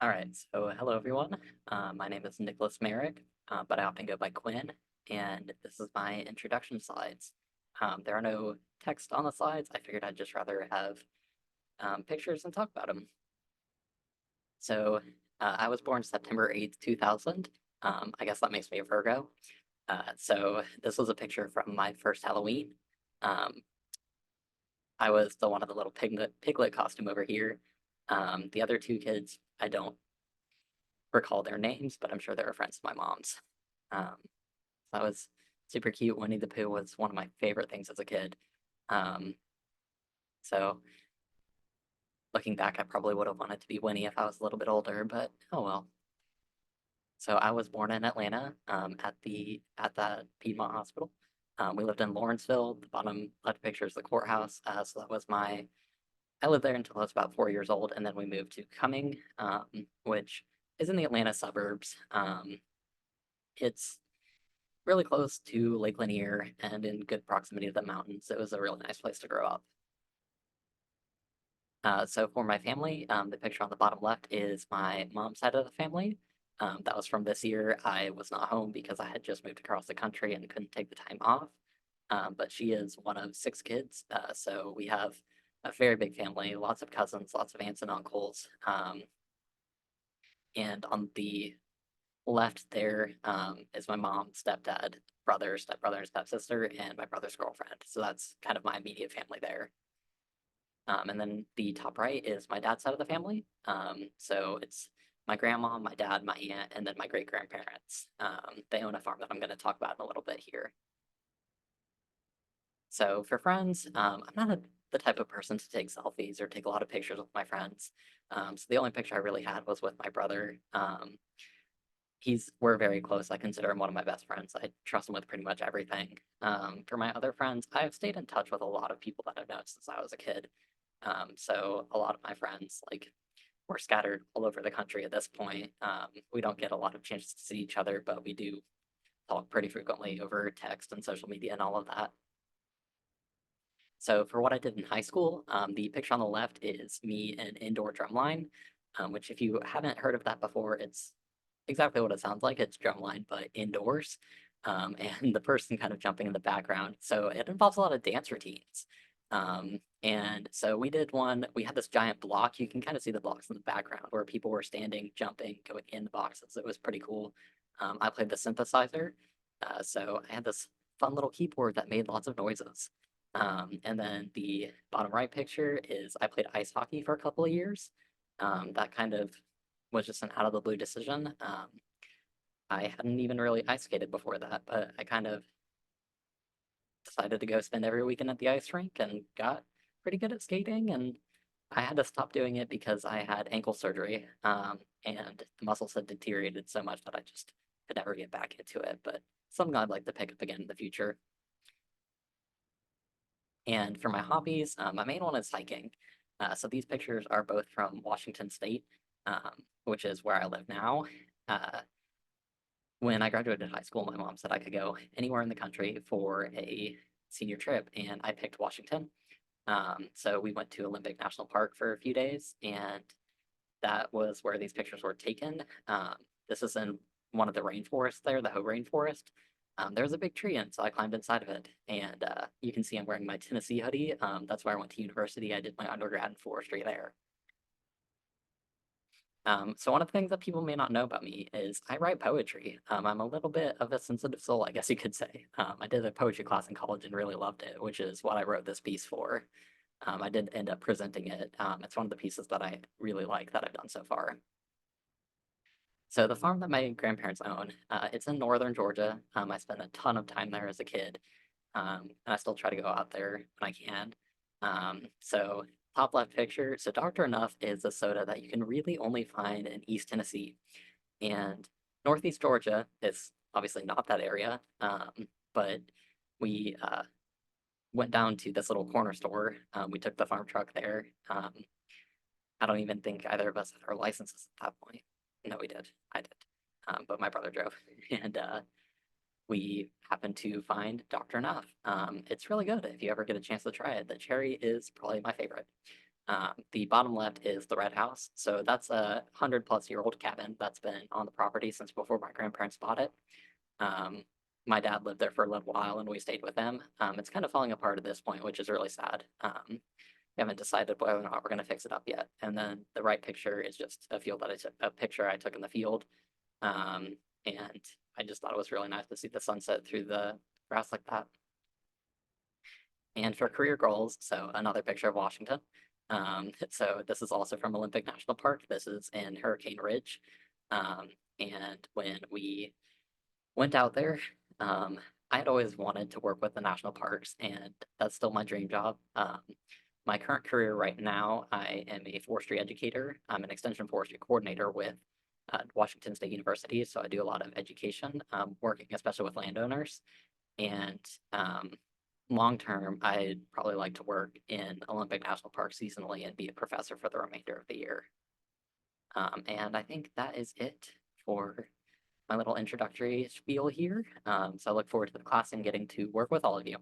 All right, so hello everyone. My name is Nicholas Merrick, but I often go by Quinn, and this is my introduction slides. There are no text on the slides. I figured I'd just rather have pictures and talk about them. So I was born September 8th, 2000. I guess that makes me a Virgo. So this was a picture from my first Halloween. Um, I was the one of the little piglet costume over here. The other two kids, I don't recall their names, but I'm sure they were friends of my mom's. Um, that was super cute. Winnie the Pooh was one of my favorite things as a kid. Um, so looking back, I probably would have wanted to be Winnie if I was a little bit older, but oh well. So I was born in Atlanta, at the Piedmont Hospital. We lived in Lawrenceville. The bottom left picture is the courthouse. So that was I lived there until I was about 4 years old, and then we moved to Cumming, which is in the Atlanta suburbs. It's really close to Lake Lanier and in good proximity to the mountains. It was a really nice place to grow up. So for my family, the picture on the bottom left is my mom's side of the family. That was from this year. I was not home because I had just moved across the country and couldn't take the time off. But she is one of six kids, so we have a very big family, lots of cousins, lots of aunts and uncles. And on the left there is my mom, stepdad, brother, stepbrother, and stepsister, and my brother's girlfriend. So that's kind of my immediate family there. And then the top right is my dad's side of the family. So it's my grandma, my dad, my aunt, and then my great grandparents. They own a farm that I'm going to talk about in a little bit here. So for friends, I'm not the type of person to take selfies or take a lot of pictures with my friends. So the only picture I really had was with my brother. We're very close. I consider him one of my best friends. I trust him with pretty much everything. For my other friends, I've stayed in touch with a lot of people that I've known since I was a kid. So a lot of my friends, like, we're scattered all over the country at this point. We don't get a lot of chances to see each other, but we do talk pretty frequently over text and social media and all of that. So for what I did in high school, the picture on the left is me in indoor drumline, which if you haven't heard of that before, it's exactly what it sounds like. It's drumline, but indoors, and the person kind of jumping in the background. So it involves a lot of dance routines. And so we did one. We had this giant block. You can kind of see the blocks in the background where people were standing, jumping, going in the boxes. It was pretty cool. I played the synthesizer, so I had this fun little keyboard that made lots of noises. And then the bottom right picture is I played ice hockey for a couple of years. That kind of was just an out of the blue decision. I hadn't even really ice skated before that, but I kind of decided to go spend every weekend at the ice rink and got pretty good at skating. And I had to stop doing it because I had ankle surgery, and the muscles had deteriorated so much that I just could never get back into it. But something I'd like to pick up again in the future. And for my hobbies, my main one is hiking. So these pictures are both from Washington State, which is where I live now. Uh, when I graduated high school, my mom said I could go anywhere in the country for a senior trip, and I picked Washington. So we went to Olympic National Park for a few days, and that was where these pictures were taken. This is in one of the rainforests there, the Hoh Rainforest. There was a big tree, and so I climbed inside of it. And you can see I'm wearing my Tennessee hoodie. That's where I went to university. I did my undergrad in forestry there. So one of the things that people may not know about me is I write poetry. I'm a little bit of a sensitive soul, I guess you could say. I did a poetry class in college and really loved it, which is what I wrote this piece for. I did end up presenting it. It's one of the pieces that I really like that I've done so far. So the farm that my grandparents own, it's in northern Georgia. I spent a ton of time there as a kid, and I still try to go out there when I can. So top left picture. So Dr. Enough is a soda that you can really only find in East Tennessee, and Northeast Georgia is obviously not that area. But we went down to this little corner store. We took the farm truck there. I don't even think either of us had our licenses at that point. No, we did. I did. But my brother drove, and we happened to find Dr. Enough. It's really good if you ever get a chance to try it. The cherry is probably my favorite. The bottom left is the red house. So that's a 100-plus-year-old cabin that's been on the property since before my grandparents bought it. Um, my dad lived there for a little while and we stayed with them. It's kind of falling apart at this point, which is really sad. We haven't decided whether or not we're going to fix it up yet. And then the right picture is just a picture I took in the field. And I just thought it was really nice to see the sunset through the grass like that. And for career goals, so another picture of Washington. So this is also from Olympic National Park. This is in Hurricane Ridge. Um, and when we went out there, I had always wanted to work with the national parks, and that's still my dream job. My current career right now, I am a forestry educator. I'm an extension forestry coordinator with Washington State University, so I do a lot of education, working especially with landowners. And long term, I'd probably like to work in Olympic National Park seasonally and be a professor for the remainder of the year. And I think that is it for my little introductory spiel here. So I look forward to the class and getting to work with all of you.